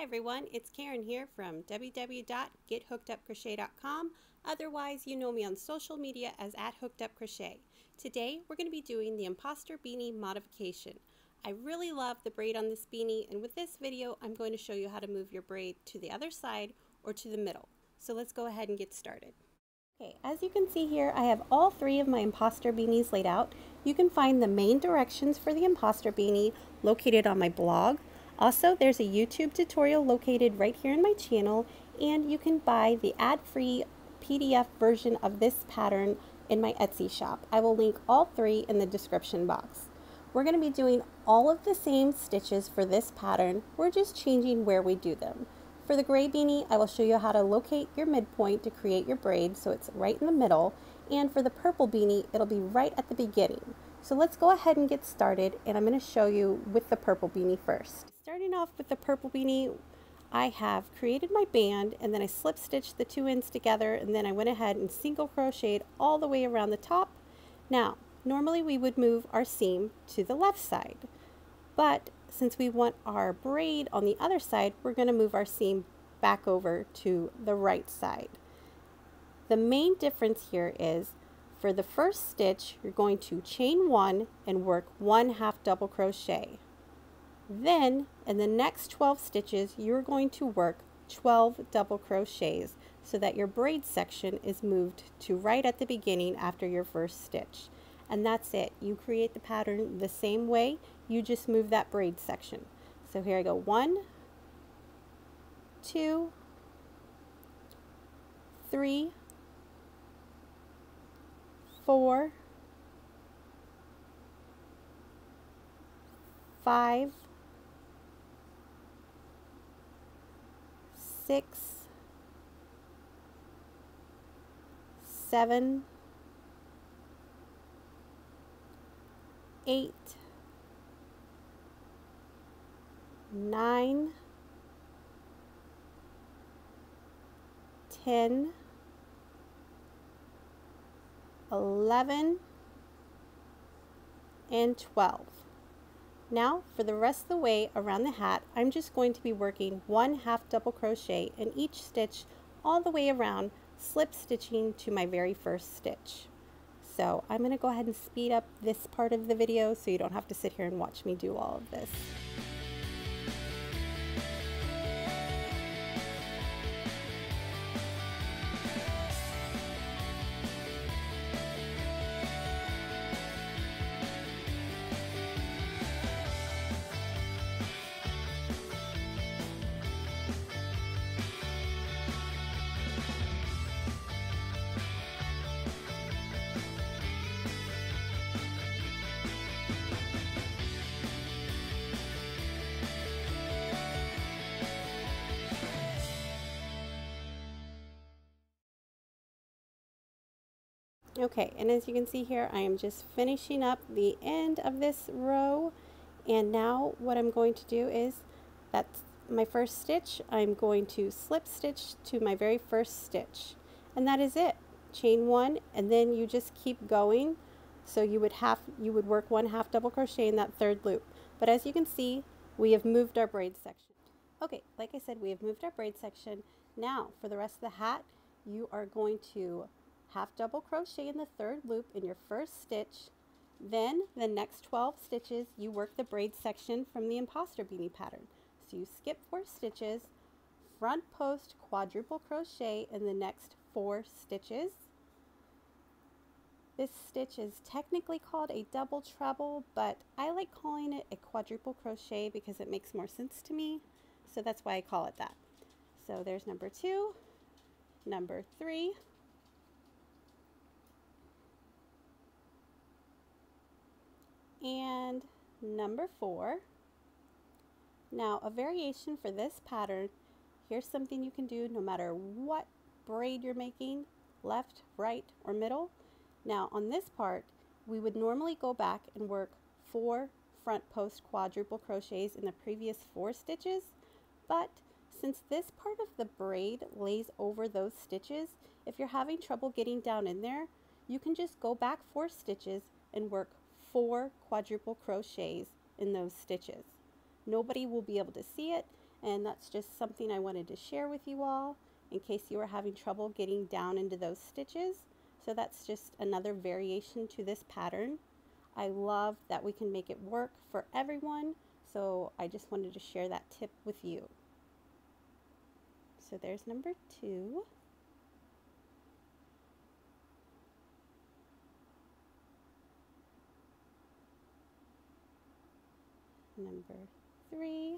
Hi everyone, it's Karen here from www.gethookedupcrochet.com. Otherwise, you know me on social media as @HookedUpCrochet. Today, we're going to be doing the Imposter Beanie modification. I really love the braid on this beanie, and with this video, I'm going to show you how to move your braid to the other side or to the middle. So let's go ahead and get started. Okay, as you can see here, I have all three of my Imposter Beanies laid out. You can find the main directions for the Imposter Beanie located on my blog. Also, there's a YouTube tutorial located right here in my channel, and you can buy the ad-free PDF version of this pattern in my Etsy shop. I will link all three in the description box. We're going to be doing all of the same stitches for this pattern. We're just changing where we do them. For the gray beanie, I will show you how to locate your midpoint to create your braid so it's right in the middle. And for the purple beanie, it'll be right at the beginning. So let's go ahead and get started, and I'm going to show you with the purple beanie first. Starting off with the purple beanie, I have created my band, and then I slip stitched the two ends together, and then I went ahead and single crocheted all the way around the top. Now, normally we would move our seam to the left side, but since we want our braid on the other side, we're going to move our seam back over to the right side. The main difference here is for the first stitch, you're going to chain one and work 1 half double crochet. Then in the next 12 stitches, you're going to work 12 double crochets so that your braid section is moved to right at the beginning after your first stitch. And that's it. You create the pattern the same way, you just move that braid section. So here I go, 1, 2, 3, 4, 5, 6, 7, 8, 9, 10, 11, and 12. Now for the rest of the way around the hat, I'm just going to be working 1 half double crochet in each stitch all the way around, slip stitching to my very first stitch. So I'm going to go ahead and speed up this part of the video so you don't have to sit here and watch me do all of this. Okay, and as you can see here, I am just finishing up the end of this row, and now what I'm going to do is, that's my first stitch, I'm going to slip stitch to my very first stitch, and that is it. Chain one, and then you just keep going. So you would work 1 half double crochet in that third loop. But as you can see, we have moved our braid section. Okay, like I said, we have moved our braid section. Now for the rest of the hat, you are going to half double crochet in the third loop in your first stitch. Then the next 12 stitches, you work the braid section from the Imposter Beanie pattern. So you skip 4 stitches, front post quadruple crochet in the next 4 stitches. This stitch is technically called a double treble, but I like calling it a quadruple crochet because it makes more sense to me. So that's why I call it that. So there's number 2, number 3, and number 4. Now a variation for this pattern, here's something you can do no matter what braid you're making, left, right, or middle. Now on this part, we would normally go back and work 4 front post quadruple crochets in the previous 4 stitches, but since this part of the braid lays over those stitches, if you're having trouble getting down in there, you can just go back 4 stitches and work 4 quadruple crochets in those stitches. Nobody will be able to see it, and that's just something I wanted to share with you all in case you were having trouble getting down into those stitches. So that's just another variation to this pattern. I love that we can make it work for everyone, so I just wanted to share that tip with you. So there's number 2. Number 3.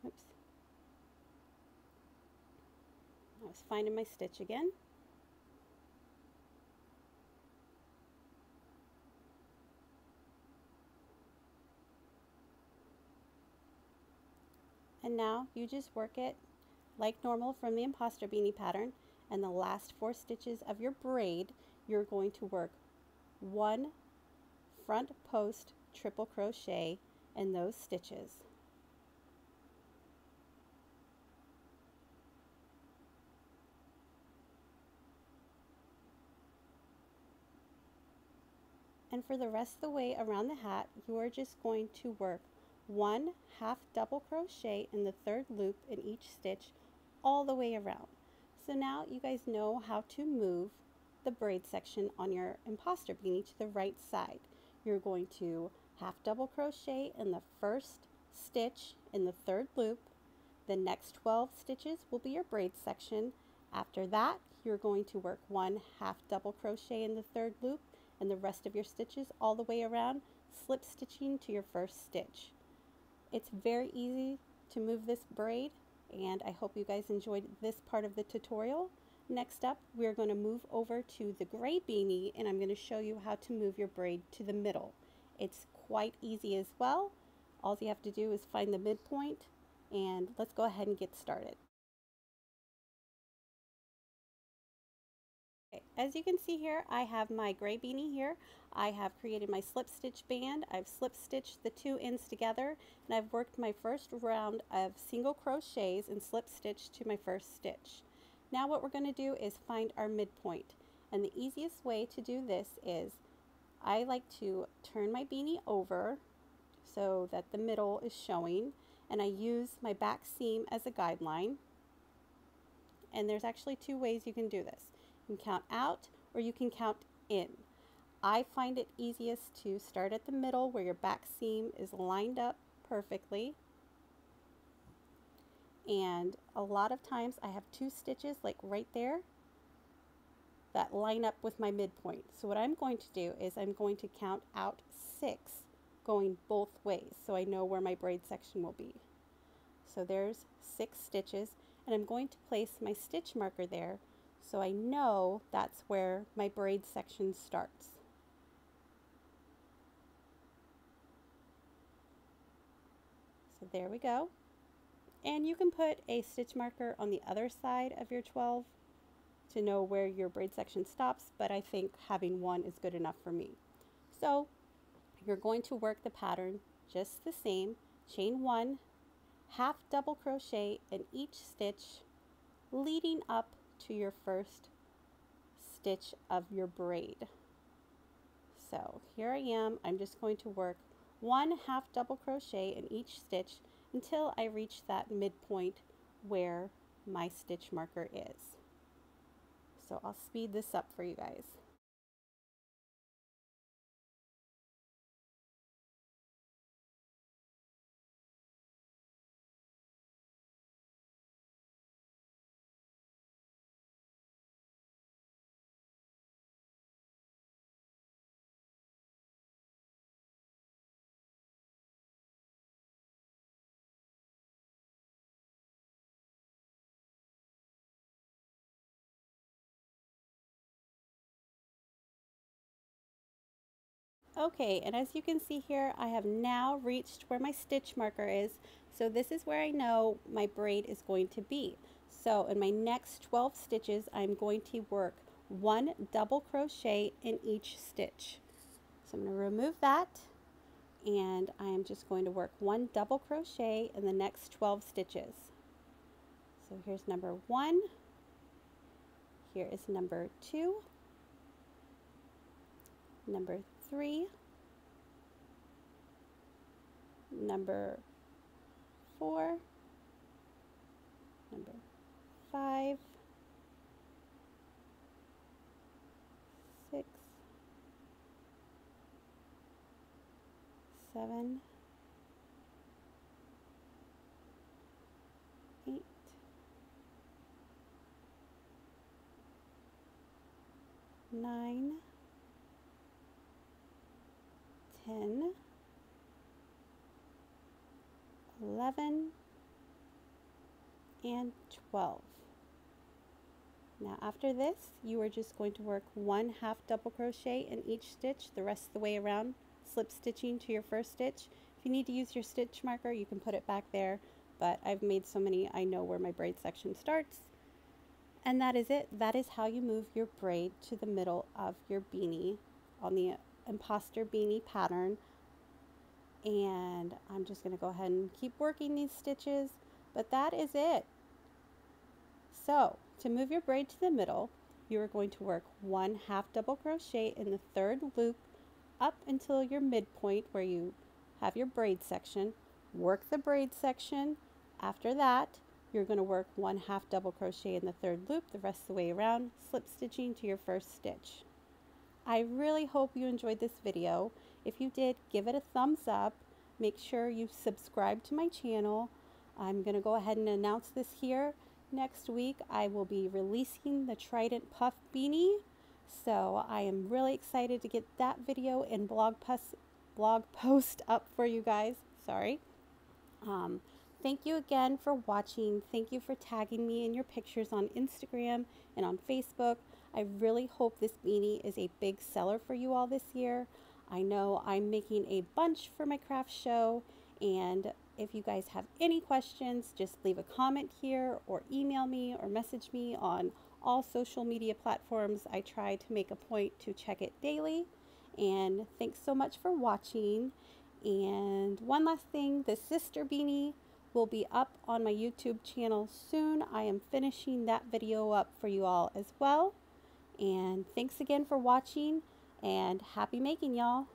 Oops. I was finding my stitch again. And now you just work it like normal from the Imposter Beanie pattern, and the last 4 stitches of your braid, you're going to work 1 front post triple crochet in those stitches. And for the rest of the way around the hat, you are just going to work 1 half double crochet in the 3rd loop in each stitch all the way around. So now you guys know how to move the braid section on your Imposter Beanie to the right side. You're going to half double crochet in the 1st stitch in the 3rd loop. The next 12 stitches will be your braid section. After that, you're going to work 1 half double crochet in the 3rd loop and the rest of your stitches all the way around, slip stitching to your 1st stitch. It's very easy to move this braid, and I hope you guys enjoyed this part of the tutorial. Next up, we're going to move over to the gray beanie, and I'm going to show you how to move your braid to the middle. It's quite easy as well. All you have to do is find the midpoint, and let's go ahead and get started. As you can see here, I have my gray beanie here. I have created my slip stitch band. I've slip stitched the 2 ends together, and I've worked my first round of single crochets and slip stitch to my 1st stitch. Now what we're going to do is find our midpoint, and the easiest way to do this is I like to turn my beanie over so that the middle is showing, and I use my back seam as a guideline. And there's actually 2 ways you can do this. You can count out or you can count in. I find it easiest to start at the middle where your back seam is lined up perfectly. And a lot of times I have 2 stitches like right there that line up with my midpoint. So what I'm going to do is I'm going to count out 6 going both ways so I know where my braid section will be. So there's 6 stitches, and I'm going to place my stitch marker there so I know that's where my braid section starts. So there we go. And you can put a stitch marker on the other side of your 12 to know where your braid section stops, but I think having one is good enough for me. So you're going to work the pattern just the same. Chain 1, half double crochet in each stitch leading up to your 1st stitch of your braid. So here I am. I'm just going to work 1 half double crochet in each stitch until I reach that midpoint where my stitch marker is. So I'll speed this up for you guys. Okay, and as you can see here, I have now reached where my stitch marker is. So this is where I know my braid is going to be. So in my next 12 stitches, I'm going to work 1 double crochet in each stitch. So I'm going to remove that, and I'm just going to work 1 double crochet in the next 12 stitches. So here's number 1. Here is number 2. Number 3, number 4, number 5, 6, 7, 8, 9, 10, 11, and 12. Now after this, you are just going to work 1 half double crochet in each stitch the rest of the way around, slip stitching to your first stitch. If you need to use your stitch marker, you can put it back there, but I've made so many I know where my braid section starts. And that is it. That is how you move your braid to the middle of your beanie on the Imposter Beanie pattern. And I'm just going to go ahead and keep working these stitches, but that is it. So to move your braid to the middle, you are going to work 1 half double crochet in the 3rd loop up until your midpoint where you have your braid section. Work the braid section. After that, you're going to work 1 half double crochet in the 3rd loop the rest of the way around, slip stitching to your first stitch. I really hope you enjoyed this video. If you did, give it a thumbs up. Make sure you subscribe to my channel. I'm going to go ahead and announce this here. Next week, I will be releasing the Trident Puff Beanie. So I am really excited to get that video and blog post up for you guys. Sorry. Thank you again for watching. Thank you for tagging me in your pictures on Instagram and on Facebook. I really hope this beanie is a big seller for you all this year. I know I'm making a bunch for my craft show, and if you guys have any questions, just leave a comment here or email me or message me on all social media platforms. I try to make a point to check it daily. And thanks so much for watching. And one last thing, the sister beanie will be up on my YouTube channel soon. I am finishing that video up for you all as well. And thanks again for watching, and happy making, y'all.